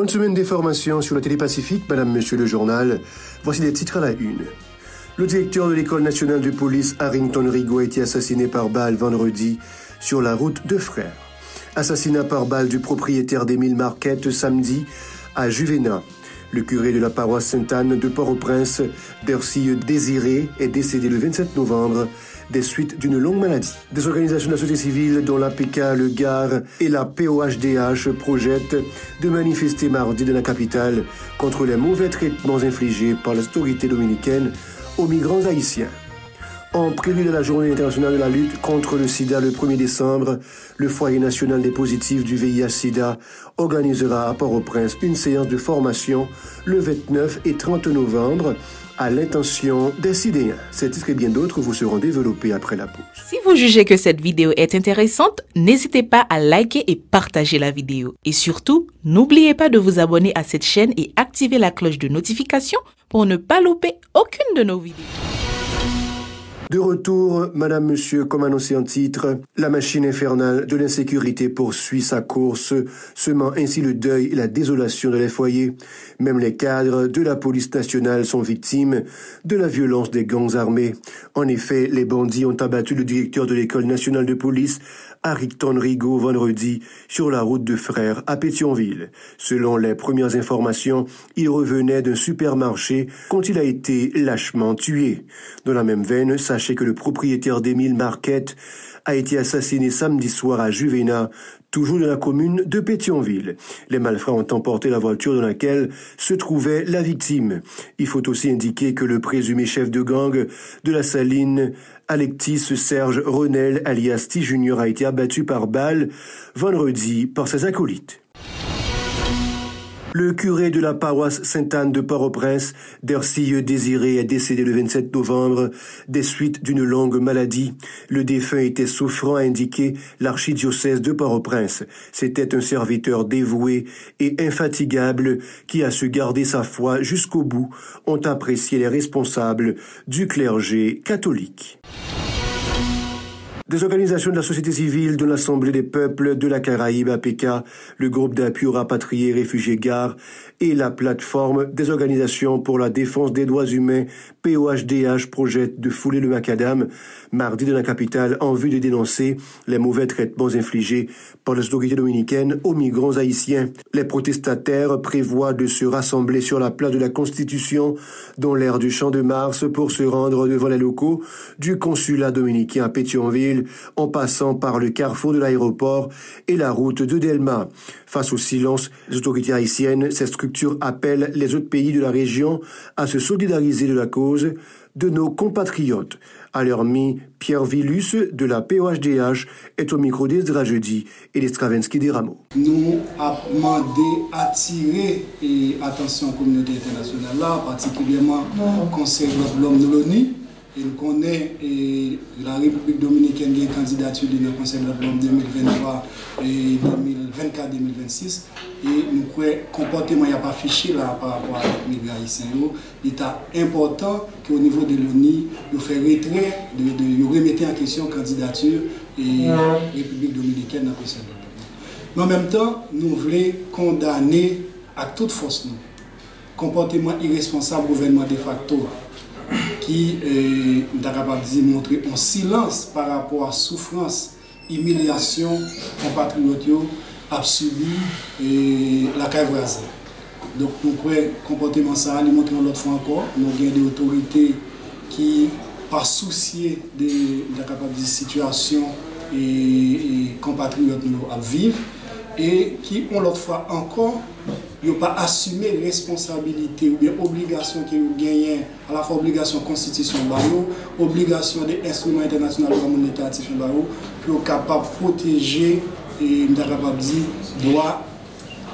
Bonne semaine d'information sur la télé Pacifique, Madame, Monsieur le journal. Voici les titres à la une. Le directeur de l'École nationale de police, Harrington Rigaud, a été assassiné par balle vendredi sur la route de Frères. Assassinat par balle du propriétaire d'Émile Marquette samedi à Juvénat. Le curé de la paroisse Sainte-Anne de Port-au-Prince, Dercy Désiré, est décédé le 27 novembre des suites d'une longue maladie. Des organisations de la société civile, dont l'APK, le GAR et la POHDH, projettent de manifester mardi dans la capitale contre les mauvais traitements infligés par les autorités dominicaines aux migrants haïtiens. En prélude à la journée internationale de la lutte contre le sida le 1er décembre, le Foyer national des positifs du VIH-Sida organisera à Port-au-Prince une séance de formation le 29 et 30 novembre à l'intention des Sidéens. Ces titres et bien d'autres vous seront développés après la pause. Si vous jugez que cette vidéo est intéressante, n'hésitez pas à liker et partager la vidéo. Et surtout, n'oubliez pas de vous abonner à cette chaîne et activer la cloche de notification pour ne pas louper aucune de nos vidéos. De retour, Madame, Monsieur, comme annoncé en titre, la machine infernale de l'insécurité poursuit sa course, semant ainsi le deuil et la désolation dans les foyers. Même les cadres de la police nationale sont victimes de la violence des gangs armés. En effet, les bandits ont abattu le directeur de l'École nationale de police, Harrington Rigaud, vendredi, sur la route de Frères à Pétionville. Selon les premières informations, il revenait d'un supermarché quand il a été lâchement tué. Dans la même veine, sachez que le propriétaire d'Émile Marquette a été assassiné samedi soir à Juvénat, toujours dans la commune de Pétionville. Les malfrats ont emporté la voiture dans laquelle se trouvait la victime. Il faut aussi indiquer que le présumé chef de gang de la Saline, Alectis Serge Renel, alias T Junior, a été abattu par balle vendredi par ses acolytes. Le curé de la paroisse Sainte-Anne de Port-au-Prince, Dercy Désiré, est décédé le 27 novembre des suites d'une longue maladie. Le défunt était souffrant, a indiqué l'archidiocèse de Port-au-Prince. C'était un serviteur dévoué et infatigable qui a su garder sa foi jusqu'au bout, ont apprécié les responsables du clergé catholique. Des organisations de la société civile, de l'Assemblée des peuples de la Caraïbe APK, le groupe d'appui aux rapatriés réfugiés GAR et la plateforme des organisations pour la défense des droits humains POHDH projettent de fouler le macadam mardi dans la capitale en vue de dénoncer les mauvais traitements infligés par les autorités dominicaines aux migrants haïtiens. Les protestataires prévoient de se rassembler sur la place de la Constitution dans l'aire du Champ de Mars pour se rendre devant les locaux du consulat dominicain à Pétionville en passant par le carrefour de l'aéroport et la route de Delma. Face au silence des autorités haïtiennes, ces structures appellent les autres pays de la région à se solidariser de la cause de nos compatriotes. À leur mi, Pierre Villus de la POHDH est au micro d'Esdra Jeudi et d'Estravensky des Rameaux. Nous avons demandé d'attirer l'attention de la communauté internationale, là, particulièrement le Conseil de l'homme de l'ONU. Et nous connaissons la République dominicaine qui est candidature du Conseil de l'homme 2023 et 2024-2026. Et nous croyons que le comportement n'est pas affiché là par rapport à les migrants haïtiens. Il est important qu'au niveau de l'ONU, nous fassions retrait, de remettre en question la candidature et la République dominicaine dans le Conseil de l'homme. Mais en même temps, nous voulons condamner à toute force le comportement irresponsable du gouvernement de facto qui est capable de montrer un silence par rapport à la souffrance, humiliation, compatriotes a subi et la caille voisine. Donc nous croyons que le comportement ça, nous montrons l'autre fois encore, nous avons des autorités qui, par souci de la situation et compatriotes à vivre, et qui ont l'autre fois encore n'ont pas assumé les responsabilités ou bien obligations qu'ils ont gagnées, à la fois obligation constitution obligation des instruments internationaux comme l'État pour être capable de protéger et capable de dire droit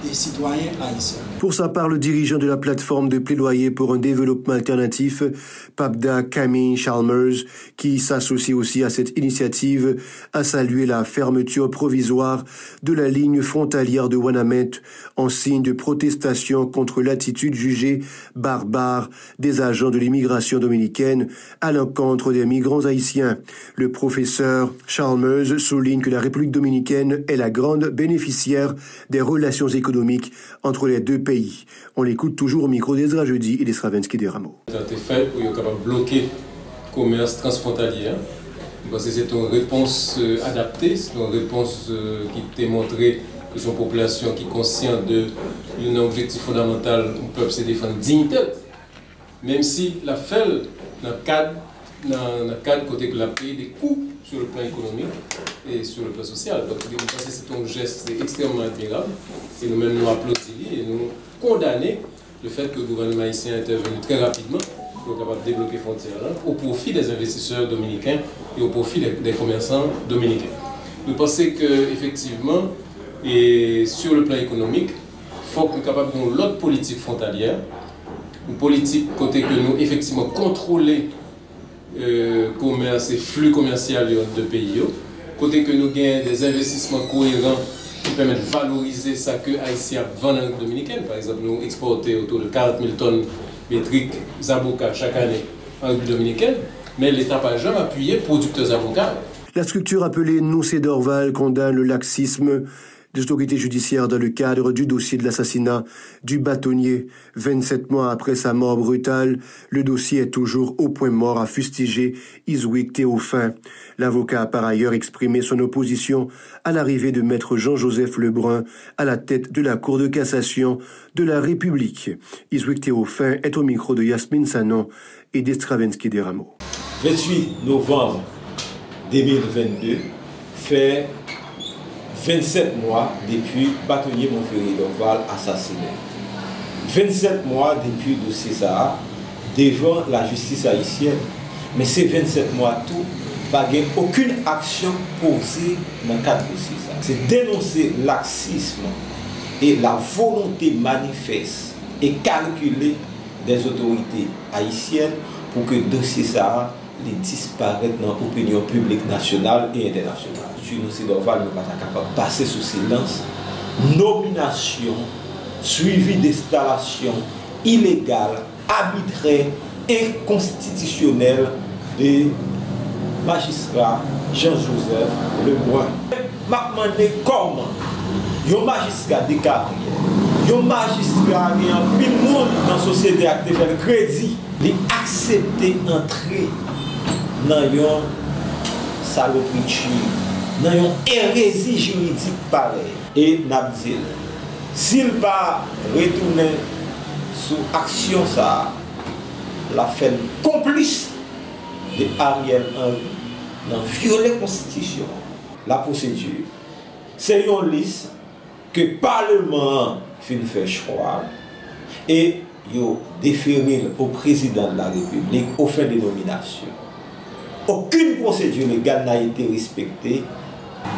des citoyens haïtiens. Pour sa part, le dirigeant de la plateforme de plaidoyer pour un développement alternatif, Pabda Camille Chalmers, qui s'associe aussi à cette initiative, a salué la fermeture provisoire de la ligne frontalière de Wanamètre en signe de protestation contre l'attitude jugée barbare des agents de l'immigration dominicaine à l'encontre des migrants haïtiens. Le professeur Chalmers souligne que la République dominicaine est la grande bénéficiaire des relations économiques économique entre les deux pays. On l'écoute toujours au micro d'Ezra Jeudi et d'Estravensky des Rameaux. Ça a été fait pour être capable de bloquer le commerce transfrontalier. Parce que c'est une réponse adaptée, c'est une réponse qui t'a montré que son population qui est consciente de l'objectif fondamental du peuple, c'est défendre la dignité. Même si la fait dans le cadre côté que la paye des coûts sur le plan économique et sur le plan social. Donc je pense que c'est un geste extrêmement admirable et nous-mêmes nous applaudissons et nous condamnons le fait que le gouvernement haïtien est intervenu très rapidement pour être capable de débloquer les frontières là, au profit des investisseurs dominicains et au profit des commerçants dominicains. Nous pensons qu'effectivement, et sur le plan économique, il faut qu'on soit capable de l'autre politique frontalière, une politique côté que nous effectivement contrôler commerce et flux commercial de pays, côté que nous gagnons des investissements cohérents qui permettent de valoriser ça que Haïtien vend dans la dominicaine. Par exemple, nous exportons autour de 40 000 tonnes métriques d'avocats chaque année en République dominicaine, mais l'État n'a jamais appuyé producteurs avocats. La structure appelée Noussé Dorval condamne le laxisme des autorités judiciaires dans le cadre du dossier de l'assassinat du bâtonnier. 27 mois après sa mort brutale, le dossier est toujours au point mort, à fustiger Iswick Théophin. L'avocat a par ailleurs exprimé son opposition à l'arrivée de maître Jean-Joseph Lebrun à la tête de la Cour de cassation de la République. Iswick Théophin est au micro de Yasmine Sanon et d'Estravensky des Rameaux. 28 novembre 2022 fait 27 mois depuis bâtonnier Montferrier Dorval assassiné. 27 mois depuis le dossier ça devant la justice haïtienne. Mais ces 27 mois tout, pas aucune action posée dans le cadre de dossier ça. C'est dénoncer le laxisme et la volonté manifeste et calculée des autorités haïtiennes pour que le dossier ça disparaisse dans l'opinion publique nationale et internationale. Noussé Dorval ne va pas capable de passer sous silence. Nomination suivie d'installation illégale, arbitraire, inconstitutionnelle de magistrat Jean-Joseph Lebrun. Je me demande comment un magistrat de carrière, un magistrat qui a un pile monde dans la société a fait le crédit, d'accepter d'entrer dans une saloperie, dans une hérésie juridique pareille. Et Nabdil, s'il va retourner sous action, ça, la fait complice de Ariel Henry dans violer la Constitution. La procédure, c'est une liste que le Parlement fait choix et il déféré au président de la République au fin des nominations. Aucune procédure légale n'a été respectée.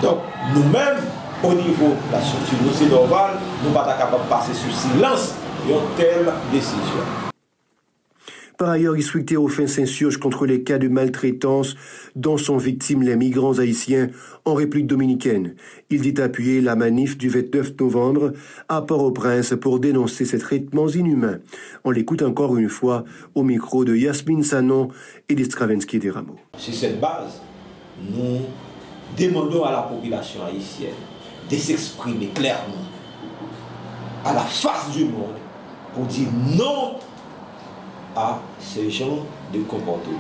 Donc, nous-mêmes, au niveau de la structure Noussé Dorval, nous ne sommes pas capables de passer sous silence une telle décision. Par ailleurs, Iswick Théophin s'insurge contre les cas de maltraitance dont sont victimes les migrants haïtiens en République dominicaine. Il dit appuyer la manif du 29 novembre à Port-au-Prince pour dénoncer ces traitements inhumains. On l'écoute encore une fois au micro de Yasmine Sanon et d'Estravensky des Rameaux. Sur cette base, nous demandons à la population haïtienne de s'exprimer clairement à la face du monde pour dire non à ce genre de comportement.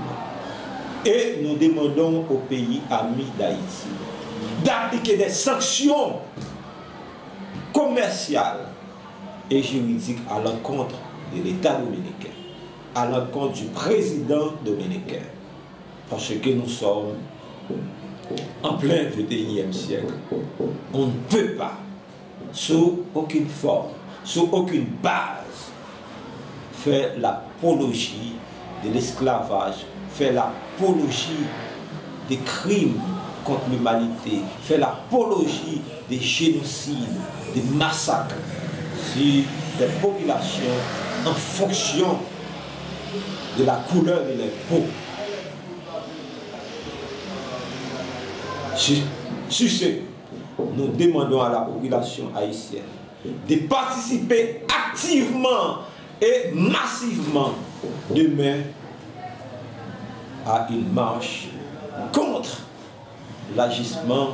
Et nous demandons aux pays amis d'Haïti d'appliquer des sanctions commerciales et juridiques à l'encontre de l'État dominicain, à l'encontre du président dominicain. Parce que nous sommes en plein 21e siècle. On ne peut pas, sous aucune forme, sous aucune base, faire l'apologie de l'esclavage, faire l'apologie des crimes contre l'humanité, faire l'apologie des génocides, des massacres sur des populations en fonction de la couleur de leur peau. Sur ce, nous demandons à la population haïtienne de participer activement et massivement demain à une marche contre l'agissement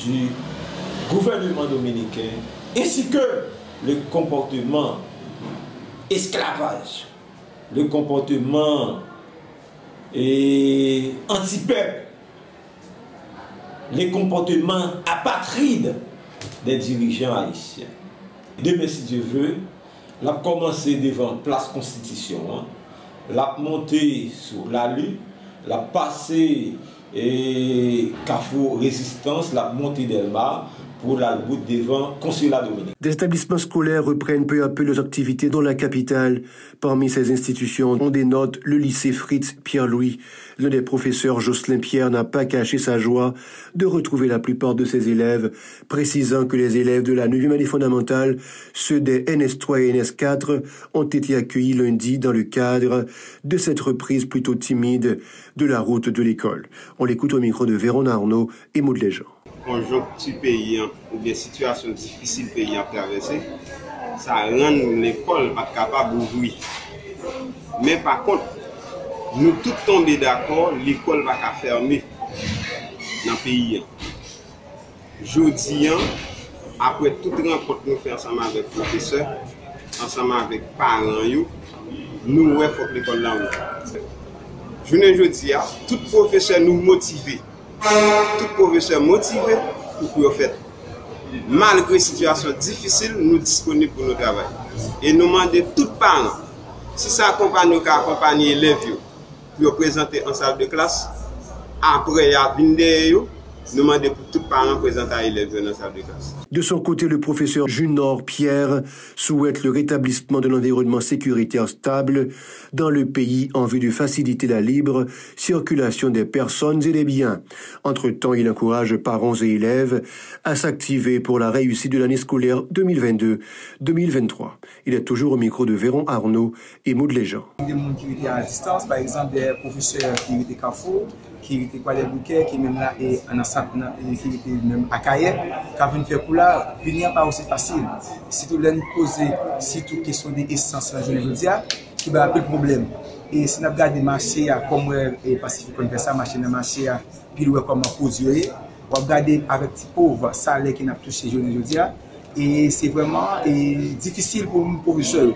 du gouvernement dominicain ainsi que le comportement esclavage, le comportement anti-peuple, les comportements apatrides des dirigeants haïtiens. Demain, si Dieu veut, l'a commencé devant place Constitution, l'a monté sur la lutte, l'a passé Carrefour Résistance, l'a monté Delmar pour la bout devant Consulat Dominique. Des établissements scolaires reprennent peu à peu leurs activités dans la capitale. Parmi ces institutions, on dénote le lycée Fritz Pierre-Louis. L'un des professeurs, Jocelyn Pierre, n'a pas caché sa joie de retrouver la plupart de ses élèves, précisant que les élèves de la 9e année fondamentale, ceux des NS3 et NS4, ont été accueillis lundi dans le cadre de cette reprise plutôt timide de la route de l'école. On l'écoute au micro de Véron Arnaud et Maud Léjean. Conjoncture paysan ou bien situation difficile pays à traverser, ça rend l'école pas capable d'ouvrir. Mais par contre, nous tous tombés d'accord, l'école va fermer dans le pays. Jeudi, après toute rencontre nous faisons ensemble avec les professeurs, ensemble avec les parents, nous il faut que l'école là ouvre. Jeudi, tout professeur nous motivé. Tout professeur motivé pour que fait. Malgré situation difficile, nous disponibles pour nos travail. Et nous demandons tous les parents, si ça accompagne les élèves pour présenter en salle de classe, après il y a nous demandons pour tous les parents présenter les élèves dans la salle de classe. De son côté, le professeur Junor Pierre souhaite le rétablissement de l'environnement sécuritaire stable dans le pays en vue de faciliter la libre circulation des personnes et des biens. Entre-temps, il encourage parents et élèves à s'activer pour la réussite de l'année scolaire 2022-2023. Il est toujours au micro de Véron Arnaud et Maud Léjean. Des gens qui étaient à distance, par exemple des professeurs qui étaient Carrefour, qui étaient quoi des bouquets, qui même là et en qui étaient même à Cahiers, qui viennent faire pour là, venir pas aussi facile. Si tu l'as posé, si tu question des essences la journée aujourd'hui, qui va appeler le problème. Et si nous regardons les marchés, comme le Pacifique on fait ça, marché dans marché, puis comment poser, on regarde avec les pauvres salaires qui n'a touché journée aujourd'hui, et c'est vraiment difficile pour nous professeurs.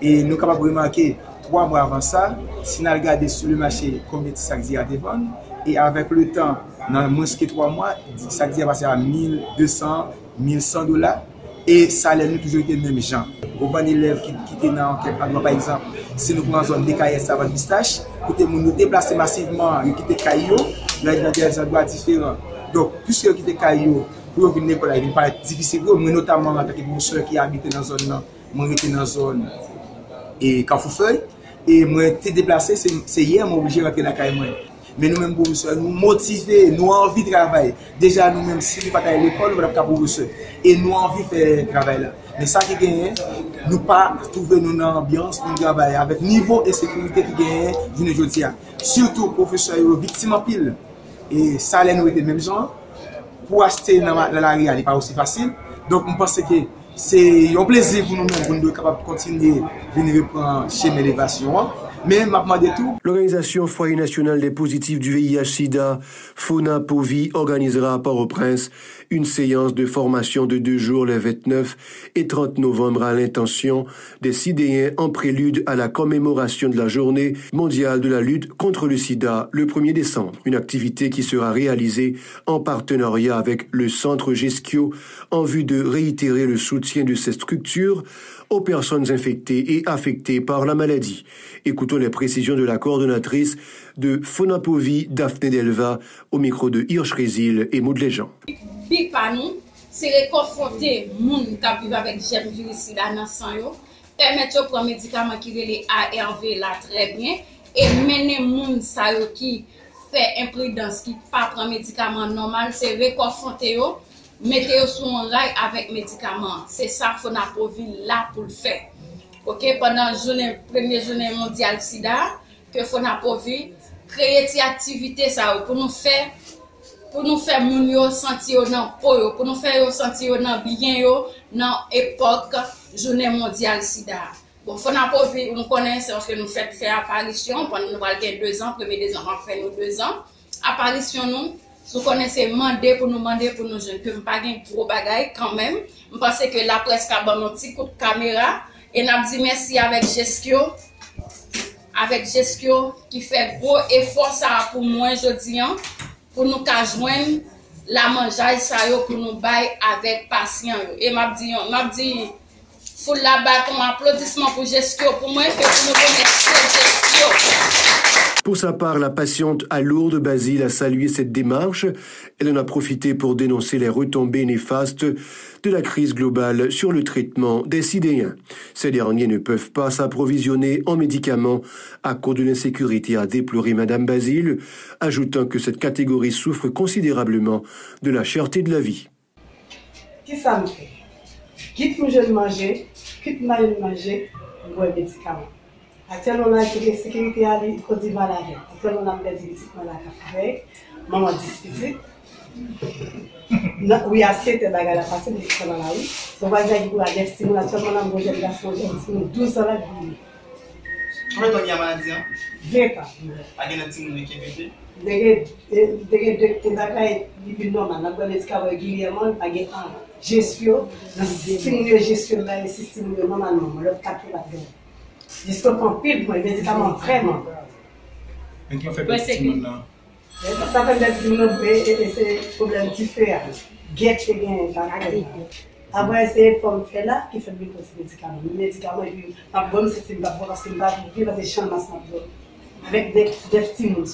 Et nous sommes capables de remarquer 3 mois avant ça, si nous regardons sur le marché combien de sacs d'hier à vendre, et avec le temps, dans moins que 3 mois, sacs d'hier passé à 1200, 1100 $, et ça nous toujours été même gens. Au bon élève qui était dans quelque endroit, par exemple, si nous prenons zone décaillée, ça va de pistache, côté nous déplacer massivement, nous quitter Caillou, nous allons dans des endroits différents. Donc, puisque nous quitter Caillou, pour venir à l'école, il va être difficile, mais notamment en tant que professeur qui habite dans la zone, moi j'étais dans la zone et Carrefour, et moi j'étais déplacé, c'est hier, moi obligé de rentrer dans la Caillou. Mais nous-mêmes, professeurs, nous motivés, nous avons envie de travailler. Déjà, nous-mêmes, si nous ne sommes pas à l'école, nous ne sommes pas professeurs. Et nous avons envie de faire ce travail-là. Mais ça qui gagne, nous ne pas trouver une ambiance pour travailler avec niveau de sécurité qui gagne, je ne dis pas. Surtout, professeurs, victimes en pile. Et ça, nous était même gens. Pour acheter dans la rue, ce n'est pas aussi facile. Donc, je pense que c'est un plaisir pour nous-mêmes, pour nous être capables de continuer à venir reprendre chez l'élévation. Mais maintenant de tout. L'Organisation Foyer National des Positifs du VIH-Sida, FONAPOVI, organisera à Port-au-Prince une séance de formation de 2 jours les 29 et 30 novembre à l'intention des Sidéens en prélude à la commémoration de la Journée mondiale de la lutte contre le sida le 1er décembre. Une activité qui sera réalisée en partenariat avec le Centre Geskio en vue de réitérer le soutien de ces structures aux personnes infectées et affectées par la maladie. Écoutons les précisions de la coordonnatrice de FONAPOVI, Daphné Delva, au micro de Hirsch Résil et Maud Léjean. Big panou, c'est confronter les gens qui vivent avec germes virus dans le sang, permettre de prendre des médicaments qui sont les ARV là très bien, et mener les gens qui fait imprudence, qui ne prennent pas de médicaments normal, c'est reconfronter eux. Mettez-vous sur un rail avec médicaments. C'est ça qu'il faut là pour le faire. Ok, pendant la première journée mondiale sida, que FONAPOVI créer cette activité ça pour nous faire moun yo sentir dans peau, pour nous faire sentir dans bien yo dans époque journée mondiale sida. Bon, FONAPOVI nous connaissons parce que nous faisons apparition pendant nous avons 2 ans, premier 2 ans, on fait nos 2 ans. Apparition nous Si vous connaissez demander pour nous jeunes que nous pas gain gros bagaille quand même. Je pense que la presse a bon un petit coup de caméra et n'a dit merci avec Gestio qui fait gros effort ça pour moi aujourd'hui pour nous joindre la mangeaille ça yo pour nous bailler avec patient yo. Et m'a dit faut la bas comme applaudissement pour Gestio pour moi que pour nous remercier Gestio. Pour sa part, la patiente à Lourdes, Basile, a salué cette démarche. Elle en a profité pour dénoncer les retombées néfastes de la crise globale sur le traitement des sidéens. Ces derniers ne peuvent pas s'approvisionner en médicaments à cause de l'insécurité, a déploré Madame Basile, ajoutant que cette catégorie souffre considérablement de la cherté de la vie. Qui ça me fait? Quitte nous jeunes manger, quitte mal manger, on boit des médicaments. Actuellement, on a la sécurité à Côte d'Ivoire. Actuellement, on a des médicaments à la café, maman disputé. Oui, assez de bagages à passer, mais c'est dans la rue. On va dire qu'il y a des stimulants. Actuellement, on a des garçons qui ont 12 ans à la vie. Combien de temps il y a maladie? 20 ans. Il y a des stimulants qui sont faits. Des bagages qui sont normaux. On a des médicaments régulièrement, il y a un gestion. Le stimulant gestion, là, c'est stimulant normalement. Le 4 bagages. Je suis en pile pour les médicaments vraiment. Mais qui ont fait des stimulants? Ça fait des stimulants et c'est problème différent. Guette et bien, après, c'est comme fait là qui fait bien pour ces médicaments. Les médicaments, et puis, la bonne, c'est une bonne parce que va vivre des champs avec des stimulants.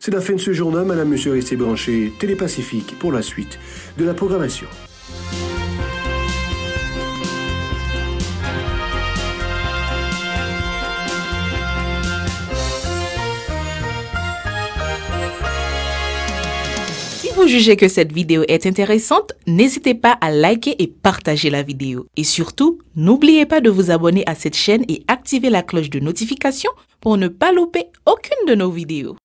C'est la fin de ce journal. Madame, Monsieur, restez branchés. Télépacifique pour la suite de la programmation. Si vous jugez que cette vidéo est intéressante, n'hésitez pas à liker et partager la vidéo. Et surtout, n'oubliez pas de vous abonner à cette chaîne et activer la cloche de notification pour ne pas louper aucune de nos vidéos.